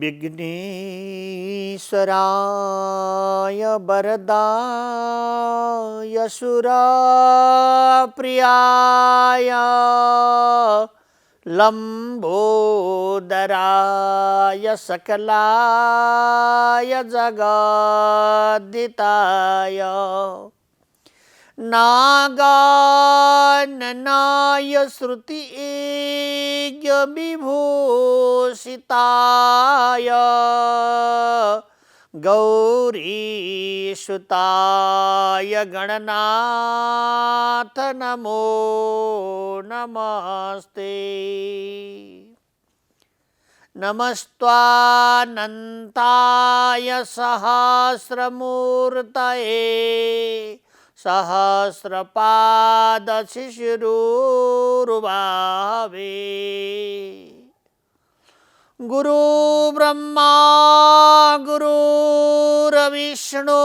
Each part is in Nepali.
विघ्नेश्वराय वरदाय सुरप्रियाय लंबोदराय सकलाय जगद्दिताय नागाननाय श्रुतियज्ञ विभूषिताय गौरीसुताय गणनाथ नमो नमस्ते। नमस्त्वानन्ताय सहस्रमूर्तये सहस्रपाद शिशिरूरुभावे। गुरु ब्रह्मा गुरुर्विष्णु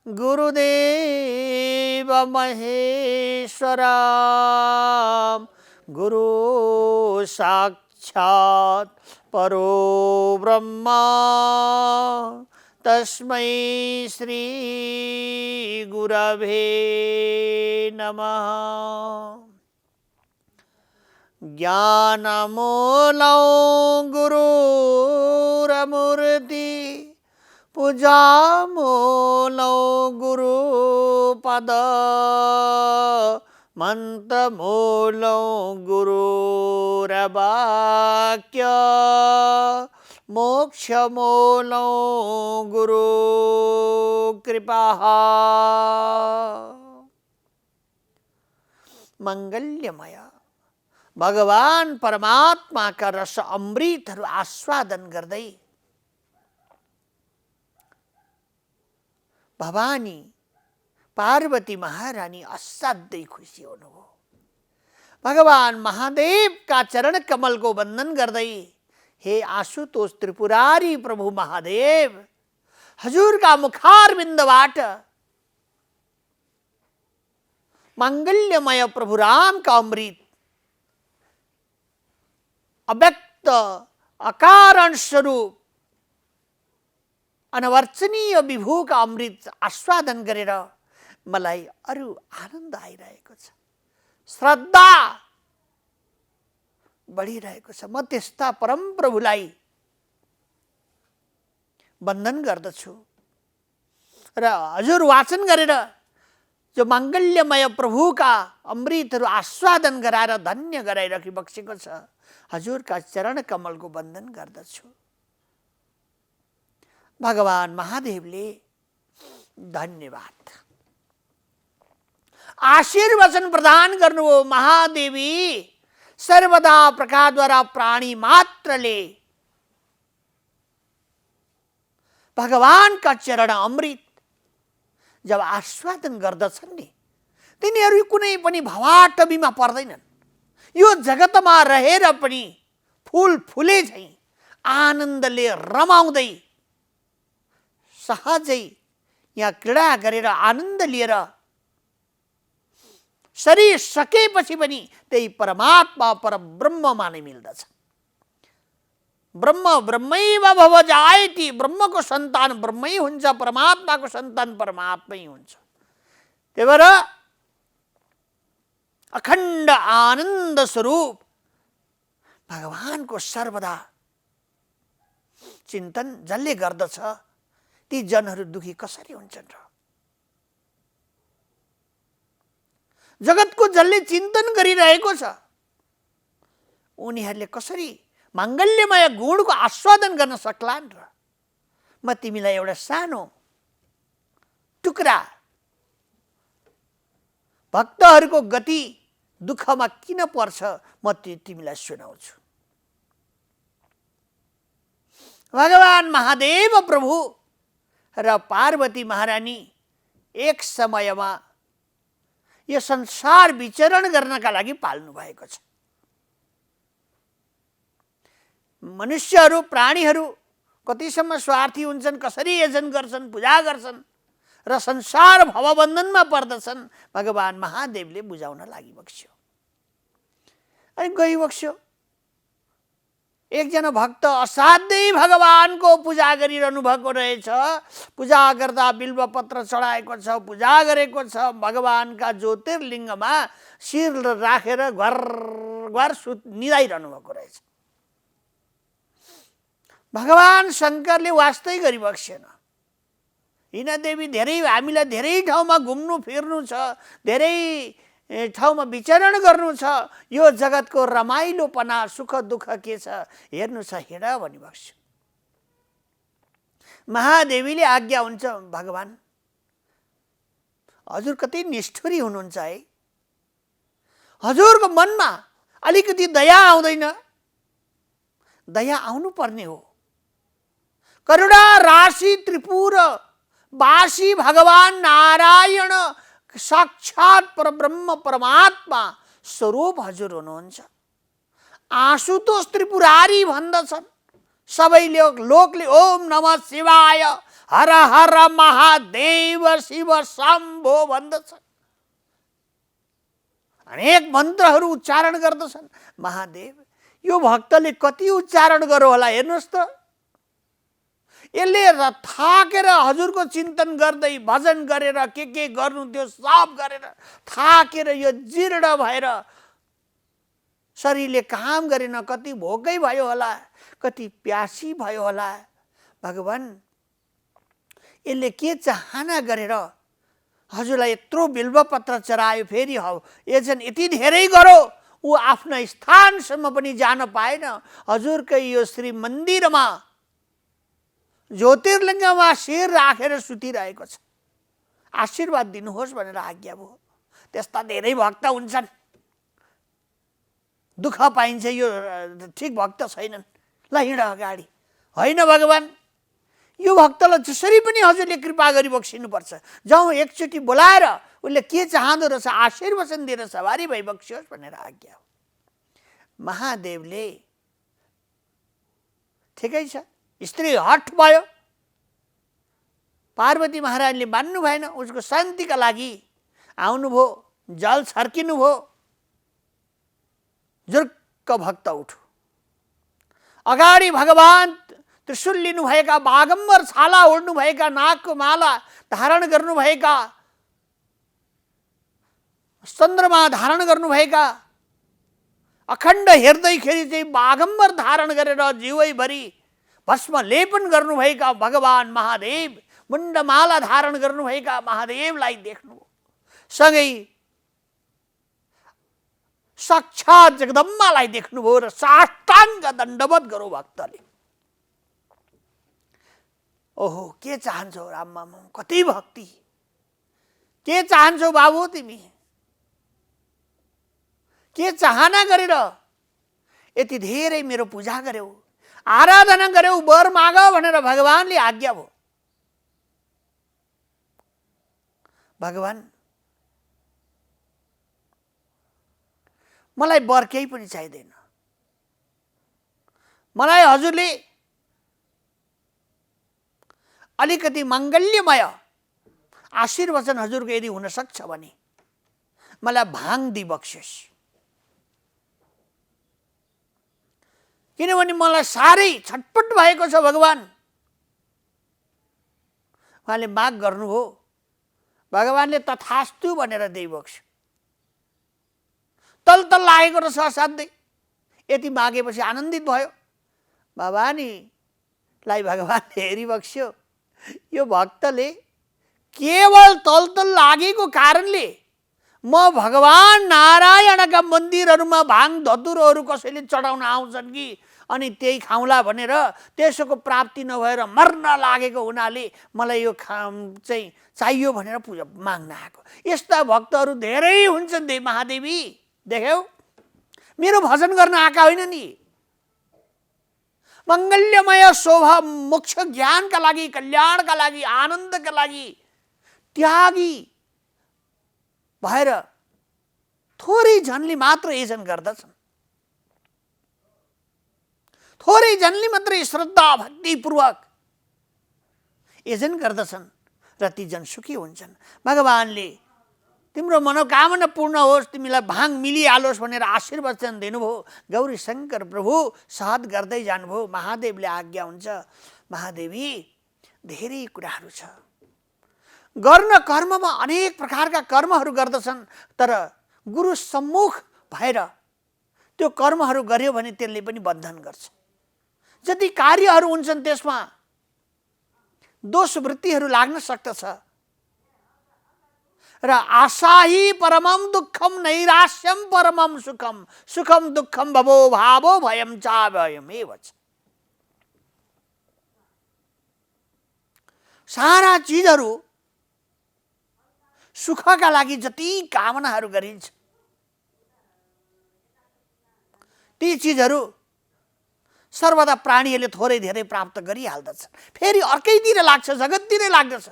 गुरुदेव महेश्वरा गुरु साक्षात् परो ब्रह्मा तस्मै श्री गुरवे नमः। ज्ञानमूलं गुरुरमूर्ति पूजामूलं गुरुपद मंत्रमूलं गुरुरवाक्य मोक्षमूलं गुरु कृपा। मंगल्यमय भगवान परमात्मा का रस अमृतहरू आस्वादन गर्दै भवानी पार्वती महारानी असाध्यै खुसी हुनुभयो। भगवान महादेव का चरण कमल को वंदन गर्दै हे आशुतोष त्रिपुरारी प्रभु महादेव हजुर का मुखार बिन्दबाट मंगल्यमय प्रभु राम का अमृत अव्यक्त अकारण स्वरूप अनवर्चनीय विभू का अमृत आस्वादन गरेर मलाई अरु आनन्द आइरहेको छ, श्रद्धा बढिरहेको छ। म त्यस्ता परम प्रभुलाई वन्दन गर्दछु र हजुर वाचन गरेर जो मंगल्यमय प्रभुका अमृतहरू आस्वादन गराएर धन्य गराइराखि बक्सेको छ हजुरका चरण कमलको वन्दन गर्दछु। भगवान महादेवले धन्यवाद आशीर्वचन प्रदान गर्नुभयो। महादेवी सर्वदा प्रकारद्वारा प्राणी मात्रले भगवान का चरण अमृत जब आस्वादन गर्दछन् नि तिनीहरू कुनै पनि भवाटबीमा पर्दैनन्। यो जगतमा रहेर पनि फूल फुले झैं आनन्दले रमाउँदै सहजै यहाँ क्रीडा गरेर आनन्द लिएर शरीर सकेपछि पनि त्यही परमात्मा परब्रह्ममा नै मिल्दछ। ब्रह्म ब्रह्मैव भव जायति, ब्रह्मको सन्तान ब्रह्मै हुन्छ, परमात्माको सन्तान परमात्मै हुन्छ। त्यही भएर अखण्ड आनन्द स्वरूप भगवानको सर्वदा चिन्तन जसले गर्दछ ती जनहरू दुखी कसरी हुन्छन् र? जगतको जसले चिन्तन गरिरहेको छ उनीहरूले कसरी माङ्गल्यमय गुणको आस्वादन गर्न सक्लान् र? म तिमीलाई एउटा सानो टुक्रा भक्तहरूको गति दुःखमा किन पर्छ म तिमीलाई सुनाउँछु। भगवान महादेव प्रभु र पार्वती महारानी एक समयमा यो संसार विचरण गर्नका लागि पाल्नु भएको छ। मनुष्यहरू प्राणीहरू कतिसम्म स्वार्थी हुन्छन्, कसरी यजन गर्छन्, पूजा गर्छन् र संसार भवबन्धनमा पर्दछन्। भगवान महादेवले बुझाउन लागि बक्स्यो अनि गई बक्स्यो। एकजना भक्त असाध्यै भगवानको पूजा गरिरहनु भएको रहेछ। पूजा गर्दा बिल्वपत्र चढाएको छ, पूजा गरेको छ, भगवानका ज्योतिर्लिङ्गमा शिर राखेर घर घर निदाइरहनु भएको रहेछ। भगवान शङ्करले वास्तै गरिबक्सेन। हिना देवी धेरै हामीलाई धेरै ठाउँमा घुम्नु फिर्नु छ, धेरै ठाउँमा विचरण गर्नु छ, यो जगतको रमाइलोपना सुख दुःख के छ हेर्नु छ, हिँड भनिबक्स्यो। महादेवीले आज्ञा हुन्छ, भगवान हजुर कति निष्ठुरी हुनुहुन्छ है, हजुरको मनमा अलिकति दया आउँदैन? दया आउनु पर्ने हो। करुणा राशि त्रिपुर वासी भगवान नारायण साक्षात परब्रह्म परमात्मा स्वरूप हजुर हुनुहुन्छ। आशुतोष त्रिपुरारी भन्दछन्, सबै लोकले ओम नमः शिवाय हर हर महादेव शिव शम्भो भन्दछन्। अनेक मन्त्रहरू उच्चारण गर्दछन्। महादेव यो भक्तले कति उच्चारण गर्यो होला हेर्नुहोस् त। यसले थाकेर हजुरको चिन्तन गर्दै भजन गरेर के गर्नु त्यो सब गरेर थाकेर यो जीर्ण भएर शरीरले काम गरेन, कति भोकै भयो होला, कति प्यासी भयो होला। भगवान यसले के चाहना गरेर हजुरलाई यत्रो बिल्वपत्र चढायो, फेरि एकजना यति धेरै गरो, ऊ आफ्नो स्थानसम्म पनि जान पाएन। हजुरकै यो श्री मन्दिरमा ज्योतिर्लिङ्गमा शिर राखेर सुतिरहेको छ, आशीर्वाद दिनुहोस् भनेर आज्ञा भयो। त्यस्ता धेरै भक्त हुन्छन्, दुःख पाइन्छ, यो ठिक भक्त छैनन्, ल हिँड अगाडि। होइन भगवान, यो भक्तलाई जसरी पनि हजुरले कृपा गरी बक्सिनुपर्छ। जाउँ एकचोटि बोलाएर उसले के चाहँदो रहेछ आशीर्वचन दिएर सवारी भई बक्सियोस् भनेर आज्ञा हो। महादेवले ठिकै छ, स्त्री हठ भयो, पार्वती महाराजले मान्नु भएन, उसको शान्तिका लागि आउनुभयो, जल छर्किनु भयो। जुर्क भक्त उठो, अगाडि भगवान त्रिशूल लिनुभएका, बागम्बर छाला ओढ्नुभएका, नागको माला धारण गर्नुभएका, चन्द्रमा धारण गर्नुभएका, अखण्ड हेर्दैखेरि चाहिँ बागम्बर धारण गरेर जिउैभरि भस्म लेपन गर्नुभएका भगवान महादेव, मुण्डमाला धारण गर्नुभएका महादेवलाई देख्नु। सँगै साक्षात जगदम्बालाई देख्नुभयो र साष्टाङ्ग दण्डवत गरो भक्तले। ओहो के चाहन्छौ राममा, कति भक्ति, के चाहन्छौ बाबु तिमी, के चाहना गरेर यति धेरै मेरो पूजा गर्यौ, आराधना गर्यौ, वर माग भनेर भगवानले आज्ञा भयो। भगवान मलाई वर केही पनि चाहिँदैन, मलाई हजुरले अलिकति मङ्गल्यमय आशीर्वचन हजुरको यदि हुन सक्छ भने मलाई भाङ दि बक्सियोस्। किनभने मलाई साह्रै छटपट भएको छ भगवान। उहाँले माग गर्नु हो, भगवानले तथास्तु भनेर दिइबक्स्यो। तल लागेको रहेछ असाध्यै, यति मागेपछि आनन्दित भयो। भवानीलाई भगवानले हेरिबक्स्यो, यो भक्तले केवल तल लागेको कारणले म भगवान नारायणका मन्दिरहरूमा भाङ धतुरोहरू कसैले चढाउन आउँछन् कि अनि त्यही खाउँला भनेर त्यसको प्राप्ति नभएर मर्न लागेको हुनाले मलाई यो चाहिँ चाहियो भनेर पूजा माग्न आएको। यस्ता भक्तहरू धेरै हुन्छन् दे महादेवी, देख्यौ मेरो भजन गर्न आएका होइन नि, मङ्गल्यमय शोभा मोक्ष ज्ञानका लागि, कल्याणका लागि, आनन्दका लागि त्यागी भएर थोरै जनले मात्र यजन गर्दछन्, थोरै जनले मात्रै श्रद्धा भक्तिपूर्वक यजन गर्दछन् र ती जन सुखी हुन्छन्। भगवानले तिम्रो मनोकामना पूर्ण होस्, तिमीलाई भाङ मिलिहालोस् भनेर आशीर्वचन दिनुभयो। गौरी शङ्कर प्रभु सहद गर्दै जानुभयो। महादेवले आज्ञा हुन्छ, महादेवी धेरै कुराहरू छ, गर्न कर्ममा अनेक प्रकारका कर्महरू गर्दछन्, तर गुरु सम्मुख भएर त्यो कर्महरू गर्यो भने त्यसले पनि बन्धन गर्छ। जति कार्यहरू हुन्छन् त्यसमा दोष वृत्तिहरू लाग्न सक्दछ। र आशाही परमम दुःखम नैराश्यम परमम सुखम, सुखम दुःखम भवो भावो भयम चा भयमेव च। सारा चिजहरू सुखका लागि जति कामनाहरू गरिन्छ ती चिजहरू सर्वदा प्राणीहरूले थोरै धेरै प्राप्त गरिहाल्दछ, फेरि अर्कैतिर लाग्छ, जगततिरै लाग्दछ,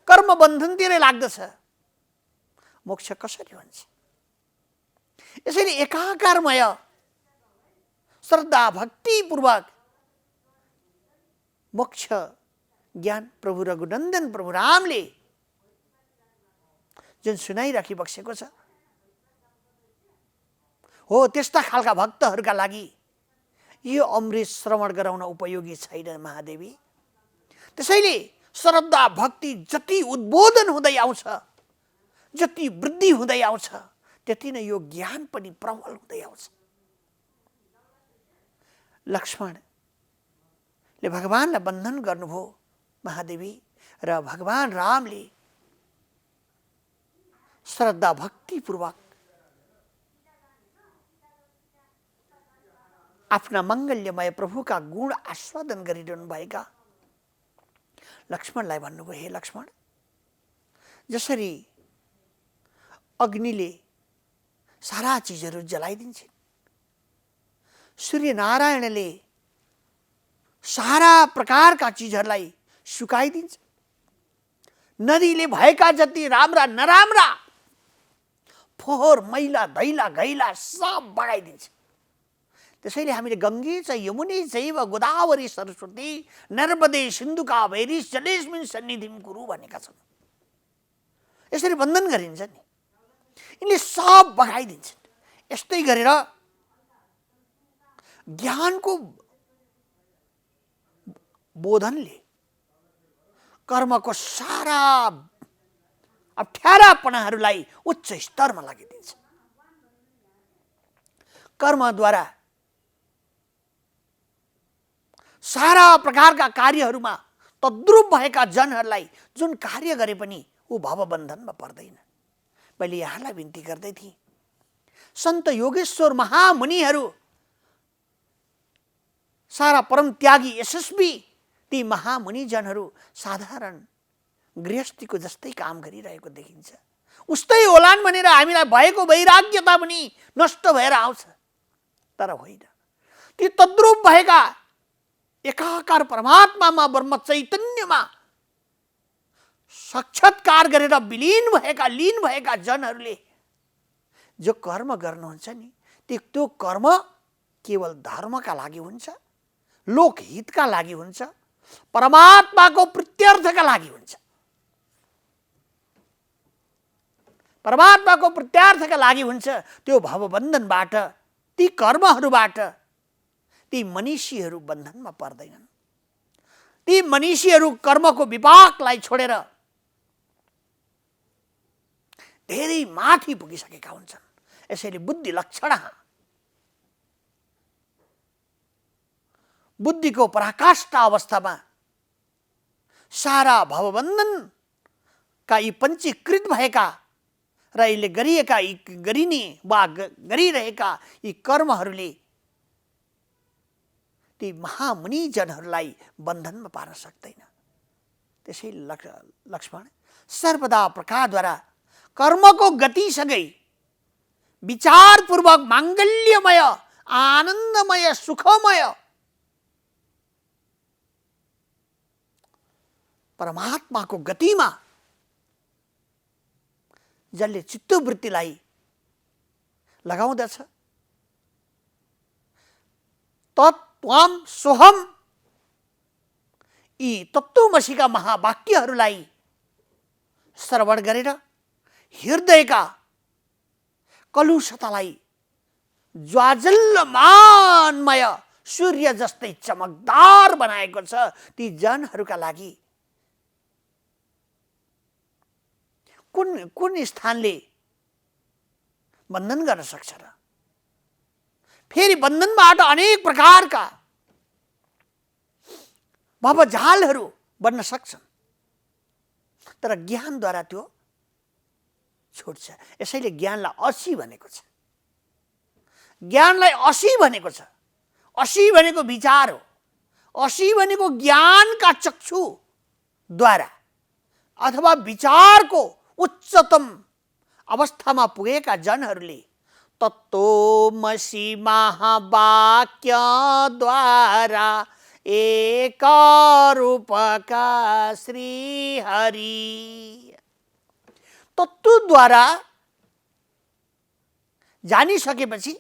कर्म बन्धनतिरै लाग्दछ। मोक्ष कसरी हुन्छ? यसैले एकाकारमय श्रद्धा भक्तिपूर्वक मोक्ष ज्ञान प्रभु रघुनन्दन प्रभु रामले जुन सुनाइराखी बसेको छ हो, त्यस्ता खालका भक्तहरूका लागि यो अमृत श्रवण गराउन उपयोगी छैन महादेवी। त्यसैले श्रद्धा भक्ति जति उद्बोधन हुँदै आउँछ, जति वृद्धि हुँदै आउँछ, त्यति नै यो ज्ञान पनि प्रबल हुँदै आउँछ। लक्ष्मणले भगवानलाई बन्धन गर्नुभयो महादेवी, र भगवान रामले श्रद्धा भक्तिपूर्वक आफ्ना मङ्गल्यमय प्रभुका गुण आस्वादन गरिरहनु भएका लक्ष्मणलाई भन्नुभयो, हे लक्ष्मण, जसरी अग्निले सारा चिजहरू जलाइदिन्छ, सूर्यनारायणले सारा प्रकारका चिजहरूलाई सुकाइदिन्छ, नदीले भएका जति राम्रा नराम्रा फोहोर मैला दैला घैला सब बगाइदिन्छ। त्यसैले हामीले गङ्गे च यमुने चैव गोदावरी सरस्वती नर्मदे सिन्धु कावेरी जलेस्मिन् सन्निधिं कुरु भनेका छन्। यसरी बन्धन गरिन्छ नि, यिनले सब बगाइदिन्छन्। यस्तै गरेर ज्ञानको बोधनले कर्मको सारा अप्ठ्यारापनाहरूलाई उच्च स्तरमा लगिदिन्छ। कर्मद्वारा सारा प्रकारका कार्यहरूमा तद्रुप भएका जनहरूलाई जुन कार्य गरे पनि ऊ भवबन्धनमा पर्दैन। मैले यहाँलाई बिन्ती गर्दै थिएँ, सन्त योगेश्वर महामुनिहरू सारा परम त्यागी यशस्वी ती महामुनिजनहरू साधारण गृहस्थीको जस्तै काम गरिरहेको देखिन्छ। उस्तै होलान् भनेर हामीलाई भएको वैराग्यता पनि नष्ट भएर आउँछ, तर होइन। ती तद्रुप भएका एकाकार परमात्मामा ब्रह्म चैतन्यमा साक्षात्कार गरेर लीन भएका जनहरूले जो कर्म गर्नुहुन्छ नि, त्यो कर्म केवल धर्मका लागि हुन्छ, लोकहितका लागि हुन्छ, परमात्माको प्रीत्यर्थका लागि हुन्छ। परमात्माको प्रीत्यर्थका लागि हुन्छ। त्यो भवबन्धनबाट, ती कर्महरूबाट ती मनीषीहरू बन्धनमा पर्दैनन्। ती मनीषीहरू कर्मको विपाकलाई छोडेर धेरै माथि पुगिसकेका हुन्छन्। यसैले बुद्धि लक्षण, बुद्धिको पराकाष्ठ अवस्थामा सारा भवबन्धनका यी पञ्चीकृत भएका र यसले गरिने वा गरिरहेका यी कर्महरूले ती महामुनिजनहरूलाई बन्धनमा पार्न सक्दैन। त्यसैले लक्ष्मण सर्वदा प्रकारद्वारा कर्मको गतिसँगै विचारपूर्वक माङ्गल्यमय आनन्दमय सुखमय परमात्माको गतिमा जसले चित्तवृत्तिलाई लगाउँदछ, तत्त्वम सोहम यी तत्त्वमसीका महावाक्यहरूलाई श्रवण गरेर हृदयका कलुषतालाई ज्वाजल्यमानमय सूर्य जस्तै चमकदार बनाएको छ। ती जनहरूका लागि कुन स्थानले बन्धन गर्न सक्छ र? फेरि बन्धनबाट अनेक प्रकारका भवजालहरू बन्न सक्छन्, तर ज्ञानद्वारा त्यो छुट्छ। यसैले ज्ञानलाई असी भनेको छ। ज्ञानलाई असी भनेको छ। असी भनेको विचार हो। असी भनेको ज्ञानका चक्षुद्वारा अथवा विचारको उच्चतम अवस्थामा पुगेका जनहरूले तत्त्वमसि महावाक्यद्वारा एक रूपका श्रीहरि, तत्त्वद्वारा जानिसकेपछि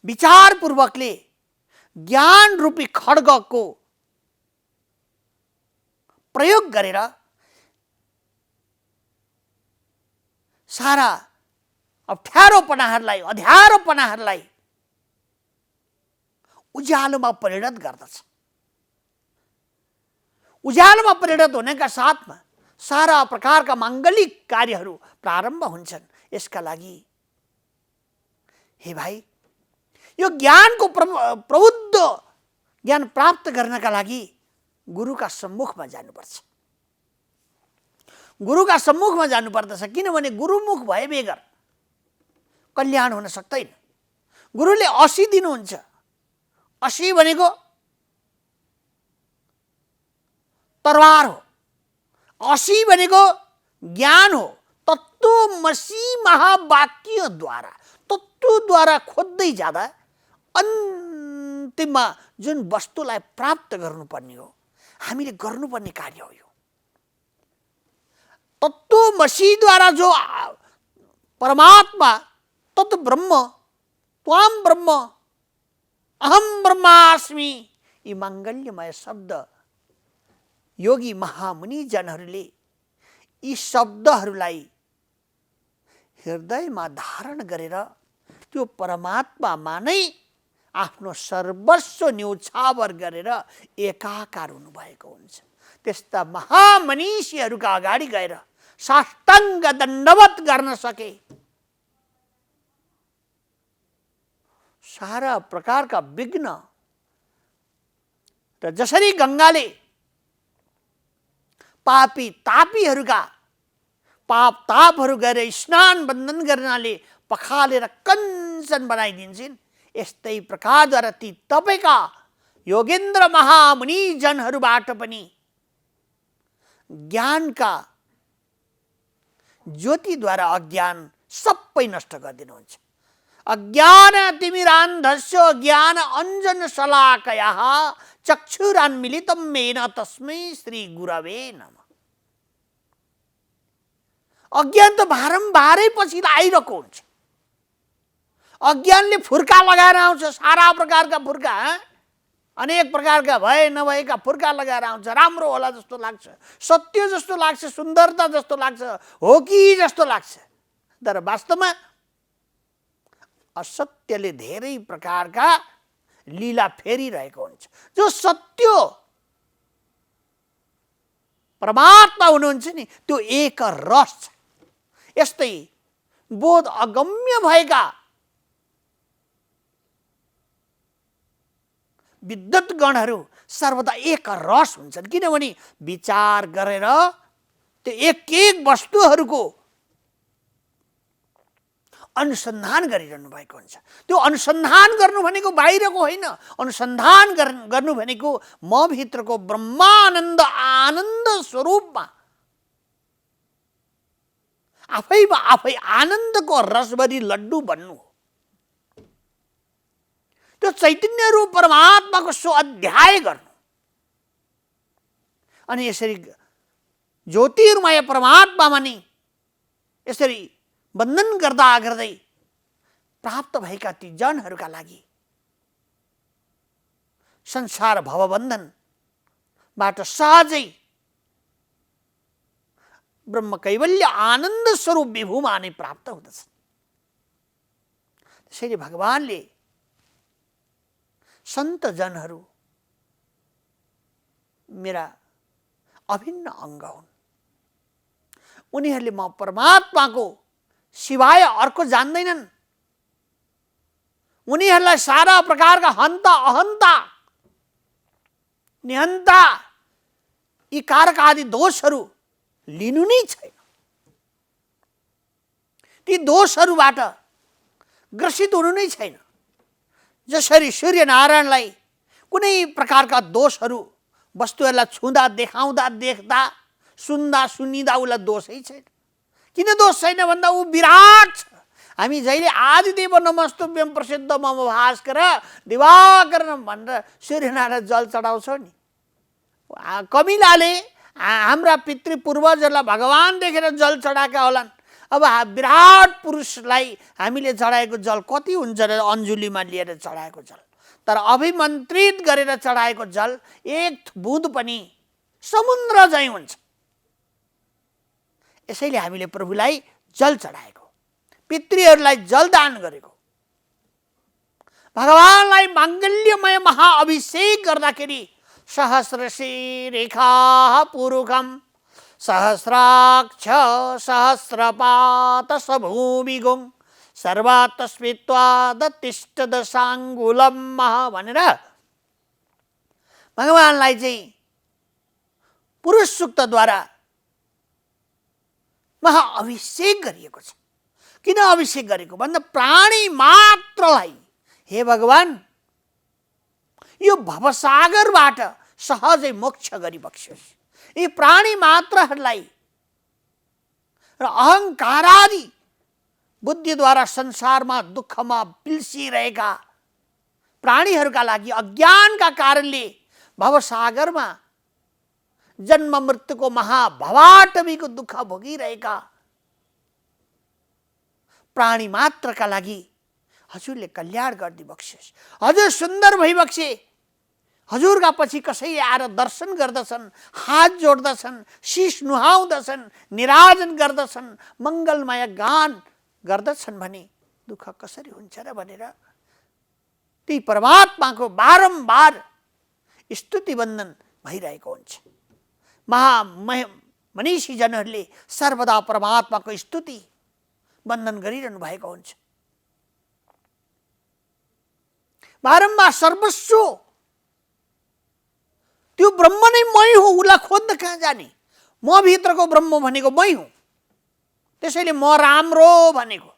विचारपूर्वकले ज्ञान रूपी खड्गको प्रयोग गरेर सारा अप्ठ्यारोपनाहरूलाई, अध्यारोपनाहरूलाई उज्यालोमा परिणत गर्दछ। उज्यालोमा परिणत हुनेका साथमा सारा प्रकारका माङ्गलिक कार्यहरू प्रारम्भ हुन्छन्। यसका लागि हे भाइ, यो ज्ञानको प्रबुद्ध ज्ञान प्राप्त गर्नका लागि गुरुका सम्मुखमा जानुपर्छ। गुरुका सम्मुखमा जानुपर्दछ, किनभने गुरुमुख भए बेगर कल्याण हुन सक्दैन। गुरुले असी दिनुहुन्छ। असी भनेको तरवार हो। असी भनेको ज्ञान हो। तत्त्वमसि महावाक्यद्वारा, तत्त्वद्वारा खोज्दै जाँदा अन्तिममा जुन वस्तुलाई प्राप्त गर्नुपर्ने हो, हामीले गर्नुपर्ने कार्य हो यो। तत्त्वमसिद्वारा जो परमात्मा, तत् ब्रह्म, त्वाम ब्रह्म, अहम ब्रह्मास्मि, यी माङ्गल्यमय शब्द योगी महामुनि जनहरूले यी शब्दहरूलाई हृदयमा धारण गरेर त्यो परमात्मामा नै आफ्नो सर्वस्व न्यौछावर गरेर एकाकार हुनुभएको हुन्छ। त्यस्ता महामनीषीहरूका अगाडि गएर साष्टाङ्ग दण्डवत गर्न सके सारा प्रकारका विघ्न र जसरी गङ्गाले पापी तापीहरूका पाप तापहरू गएर स्नान बन्धन गर्नाले पखालेर कञ्चन बनाइदिन्छन्, यस्तै प्रकारद्वारा ती तपाईँका योगेन्द्र महामुनि जनहरूबाट पनि ज्ञानका ज्योतिद्वारा अज्ञान सबै नष्ट गरिदिनुहुन्छ। अज्ञान तिमिरान्धस्य ज्ञान अञ्जन शलाकयाः चक्षुरान्मीलितं येन तस्मै श्री गुरवे नमः। अज्ञान त बारम्बारै पछि आइरहेको हुन्छ। अज्ञानले फुर्का लगाएर आउँछ, सारा प्रकारका फुर्का, अनेक प्रकारका भए नभएका फुर्का लगाएर आउँछ। राम्रो होला जस्तो लाग्छ, सत्य जस्तो लाग्छ, सुन्दरता जस्तो लाग्छ, हो कि जस्तो लाग्छ, तर वास्तवमा असत्यले धेरै प्रकारका लीला फेरिरहेको हुन्छ। जो सत्य परमात्मा हुनुहुन्छ नि, त्यो एक रस छ। यस्तै बोध अगम्य भएका विद्वत गणहरू सर्वदा एक रस हुन्छन्, किनभने विचार गरेर त्यो एक एक वस्तुहरूको अनुसन्धान गरिरहनु भएको हुन्छ। त्यो अनुसन्धान गर्नु भनेको बाहिरको होइन, अनुसन्धान गर्नु भनेको म भित्रको ब्रह्मानन्द आनन्द स्वरूपमा आफैमा आफै आनन्दको रसभरी लड्डु बन्नु। त्यो चैतन्य रूप परमात्माको सो अध्याय गर्नु अनि यसरी ज्योतिर्मय परमात्मामा नि यसरी बन्धन गर्दा गर्दै प्राप्त भएका ती जनहरूका लागि संसार भवबन्धनबाट सहजै ब्रह्म कैवल्य आनन्द स्वरूप विभुमा नै प्राप्त हुँदछ। त्यसैले भगवानले सन्त जनहरू मेरा अभिन्न अङ्ग हुन्। उनीहरूले म परमात्माको सिवाय अर्को जान्दैनन्। उनीहरूलाई सारा प्रकारका हन्ता अहन्ता निहन्ता यी कारक आदि दोषहरू लिनु नै छैन। ती दोषहरूबाट ग्रसित हुनु नै छैन। जसरी सूर्यनारायणलाई कुनै प्रकारका दोषहरू वस्तुहरूलाई छुँदा देखाउँदा देख्दा सुन्दा सुनिँदा उसलाई दोषै छैन। किन दोष छैन भन्दा ऊ विराट छ। हामी जहिले आदिदेव नमस्तुभ्यं प्रसिद्ध मम भास्कर दिवाकरम भनेर सूर्यनारायण जल चढाउँछौँ नि। कमिलाले हाम्रा पितृपूर्वजहरूलाई भगवान देखेर जल चढाएका होलान्। अब विराट पुरुषलाई हामीले चढाएको जल कति हुन्छ र अन्जुलीमा लिएर चढाएको जल। तर अभिमन्त्रित गरेर चढाएको जल एक बुँद पनि समुद्र झैँ हुन्छ। यसैले हामीले प्रभुलाई जल चढाएको, पितृहरूलाई जलदान गरेको, भगवानलाई माङ्गल्यमय महाअभिषेक गर्दाखेरि सहस्रशीरेखा पुरुखम सहस्राक्ष सहस्रपात सभूमिगुं सर्वातस्मित्वादतिष्ठ दशाङ्गुलम भनेर भगवानलाई चाहिँ पुरुष सूक्तद्वारा महाअभिषेक गरिएको छ। किन अभिषेक गरेको भन्दा प्राणी मात्रलाई हे भगवान यो भवसागरबाट सहजै मोक्ष गरिबक्स्योस्। यी प्राणी मात्रहरूलाई र अहङ्कारादि बुद्धिद्वारा संसारमा दुःखमा पिल्सिरहेका प्राणीहरूका लागि अज्ञानका कारणले भवसागरमा जन्म मृत्युको महाभवाटवीको दुःख भोगिरहेका प्राणी मात्रका लागि हजुरले कल्याण गरिदिबक्स्योस्। हजुर सुन्दर भइबक्से हजुरका पछि कसैले आएर दर्शन गर्दछन्, हात जोड्दछन्, शीश नुहाउँदछन्, निराजन गर्दछन्, मङ्गलमय गान गर्दछन् भने दुःख कसरी हुन्छ र भनेर ती परमात्माको बारम्बार स्तुति वन्दन भइरहेको हुन्छ। मनीषी जनहरूले सर्वदा परमात्माको स्तुति वन्दन गरिरहनु भएको हुन्छ। बारम्बार सर्वस्व त्यो ब्रह्म नै मै हुँ, उसलाई खोज्न कहाँ जाने? म भित्रको ब्रह्म भनेको मै हुँ। त्यसैले म राम्रो भनेको,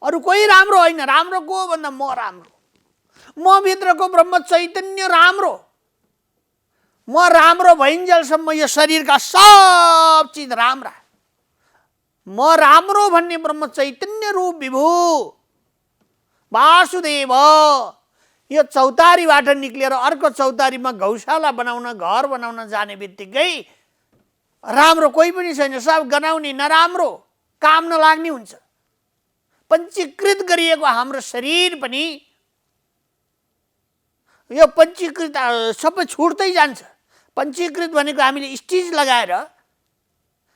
अरू कोही राम्रो होइन। राम्रो को भन्दा म राम्रो। म भित्रको ब्रह्म चैतन्य राम्रो। म राम्रो भइन्जेलसम्म यो शरीरका सब चिज राम्रा। म राम्रो भन्ने ब्रह्म चैतन्य रूप विभु वासुदेव यो चौतारीबाट निक्लेर अर्को चौतारीमा गौशाला बनाउन, घर बनाउन जाने बित्तिकै राम्रो कोही पनि छैन। सब गनाउने, नराम्रो, काम नलाग्ने हुन्छ। पञ्चीकृत गरिएको हाम्रो शरीर पनि यो पञ्चीकृत सबै छुट्दै जान्छ। पञ्चीकृत भनेको हामीले स्टिच लगाएर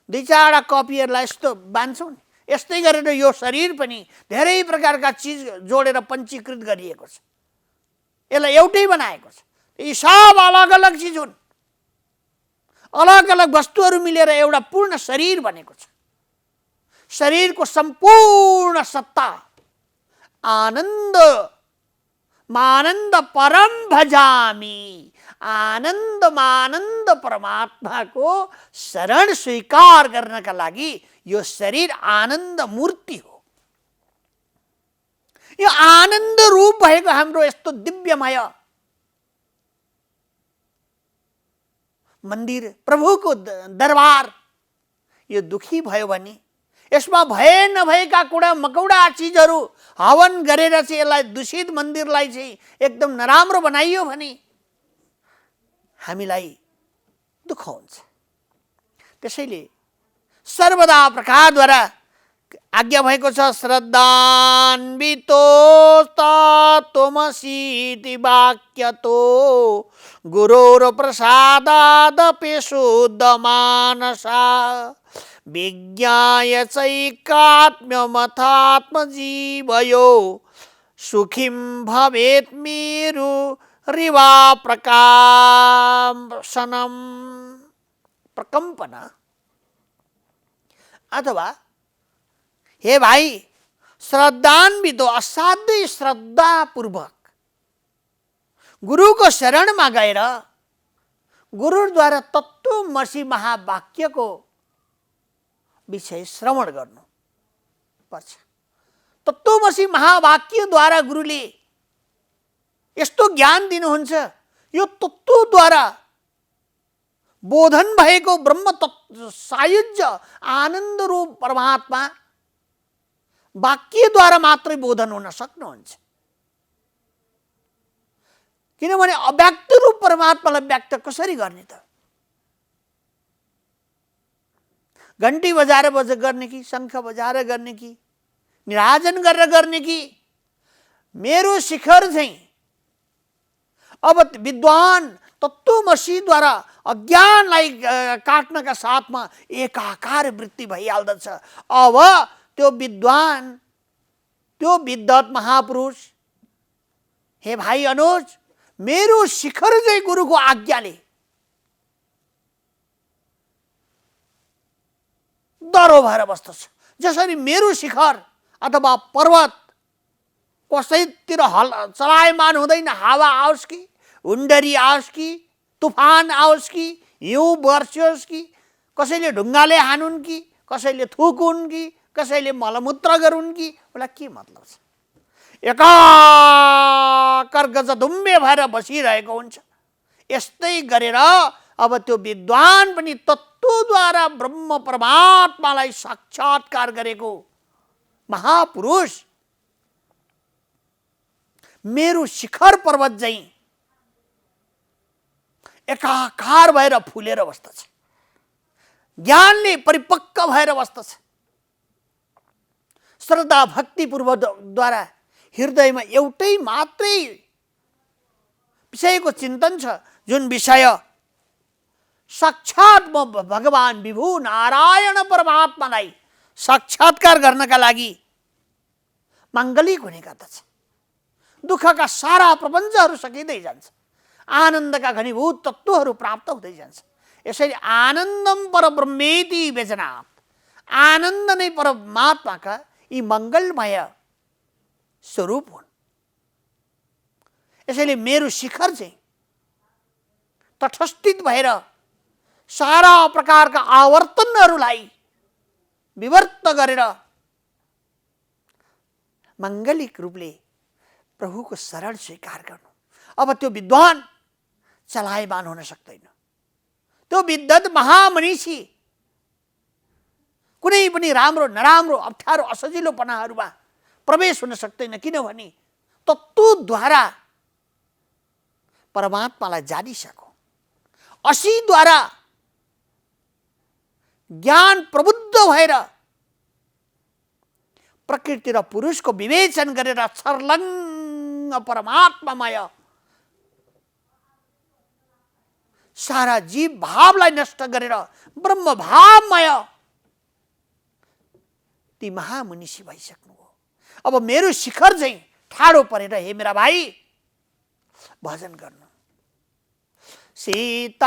दुई चारवटा कपीहरूलाई यस्तो बाँध्छौँ नि, यस्तै गरेर यो शरीर पनि धेरै प्रकारका चिज जोडेर पञ्चीकृत गरिएको छ। यसलाई एउटै बनाएको छ। यी सब अलग अलग चिज हुन्। अलग अलग वस्तुहरू मिलेर एउटा पूर्ण शरीर बनेको छ। शरीरको सम्पूर्ण सत्ता आनन्द मानन्द परम भजामी, आनन्द मानन्द परमात्माको शरण स्वीकार गर्नका लागि यो शरीर आनन्द मूर्ति हो। यो आनन्द रूप भएको हाम्रो यस्तो दिव्यमय मन्दिर, प्रभुको दरबार यो दुखी भयो भने, यसमा भए नभएका कुरा मकौडा चिजहरू हवन गरेर चाहिँ यसलाई दूषित मन्दिरलाई चाहिँ एकदम नराम्रो बनाइयो भने हामीलाई दुःख हुन्छ। त्यसैले सर्वदा प्रकारद्वारा आज्ञा भएको छ श्रद्धान्वितो तत्त्वमसीति वाक्यतो गुरोर प्रसादादपि शुद्ध मानसा विज्ञाय चैकात्म्यमथात्मजीवयो सुखीं भवेत् मेरु रिवा प्रकाशनम प्रकंपन। अथवा हे भाइ, श्रद्धान्वित असाध्यै श्रद्धापूर्वक गुरुको शरणमा गएर गुरुद्वारा तत्त्वमसि महावाक्यको विषय श्रवण गर्नु पर्छ। तत्त्वमसि महावाक्यद्वारा गुरुले यस्तो ज्ञान दिनुहुन्छ, यो तत्त्वद्वारा बोधन भएको ब्रह्म तत्त्व सायुज्य आनन्द रूप परमात्मा वाक्यद्वारा मात्रै बोधन हुन सक्नुहुन्छ। किनभने अव्यक्त रूप परमात्मालाई व्यक्त कसरी गर्ने त? घन्टी बजाएर गर्ने कि शङ्ख बजाएर गर्ने कि निराजन गरेर गर्ने कि? मेरो शिखर चाहिँ अब विद्वान तत्त्वमसीद्वारा अज्ञानलाई काट्नका साथमा एकाकार वृत्ति भइहाल्दछ। अब त्यो विद्वान, त्यो विद्वत महापुरुष, हे भाइ अनुज, मेरो शिखर चाहिँ गुरुको आज्ञाले दह्रो भएर बस्दछ। जसरी मेरो शिखर अथवा पर्वत कसैतिर चलायमान हुँदैन, हावा आओस् कि, हुन्डरी आओस् कि, तुफान आओस् कि, हिउँ बर्सियोस् कि, कसैले ढुङ्गाले हानुन् कि, कसैले थुकुन् कि, कसैले मलमूत्र गरून् कि, उसलाई के मतलब छ? एकाकर गजदुम्बे भएर बसिरहेको हुन्छ। यस्तै गरेर अब त्यो विद्वान पनि तत्त्वद्वारा ब्रह्म परमात्मालाई साक्षात्कार गरेको महापुरुष मेरो शिखर पर्वत चाहिँ एकाकार भएर फुलेर बस्दछ, ज्ञानले परिपक्व भएर बस्दछ। श्रद्धा भक्तिपूर्वकद्वारा हृदयमा एउटै मात्रै विषयको चिन्तन छ, जुन विषय साक्षात म भगवान विभु नारायण परमात्मालाई साक्षात्कार गर्नका लागि माङ्गलिक हुने गर्दछ। दुःखका सारा प्रपञ्चहरू सकिँदै जान्छ, आनन्दका घनीभूत तत्त्वहरू प्राप्त हुँदै जान्छ। यसरी आनन्दम परब्रह्मेति व्यजनात्, आनन्द नै परमात्माका यी मङ्गलमय स्वरूप हुन्। यसैले मेरो शिखर चाहिँ तटस्थित भएर सारा प्रकारका आवर्तनहरूलाई विवर्त गरेर माङ्गलिक रूपले प्रभुको शरण स्वीकार गर्नु। अब त्यो विद्वान चलायमान हुन सक्दैन। त्यो विद्वत महामनीषी कुनै पनि राम्रो नराम्रो अप्ठ्यारो असजिलोपनाहरूमा प्रवेश हुन सक्दैन। किनभने तत्त्वद्वारा परमात्मालाई जानिसक्यो, असीद्वारा ज्ञान प्रबुद्ध भएर प्रकृति र पुरुषको विवेचन गरेर छर्लङ्ग परमात्मामय सारा जीव भावलाई नष्ट गरेर ब्रह्म भावमय ती महामुनिषी भइसक्नु हो। अब मेरो शिखर चाहिँ ठाडो परेर हे मेरा भाइ भजन गर्नु। सीताराम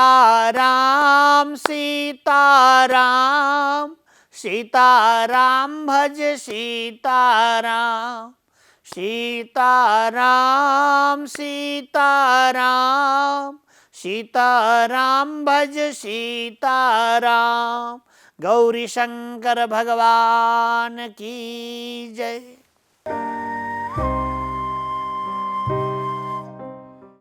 सीताराम सीताराम भज सीताराम, सीताराम सीताराम सीताराम भज सीताराम। गौरी शंकर भगवान की जय।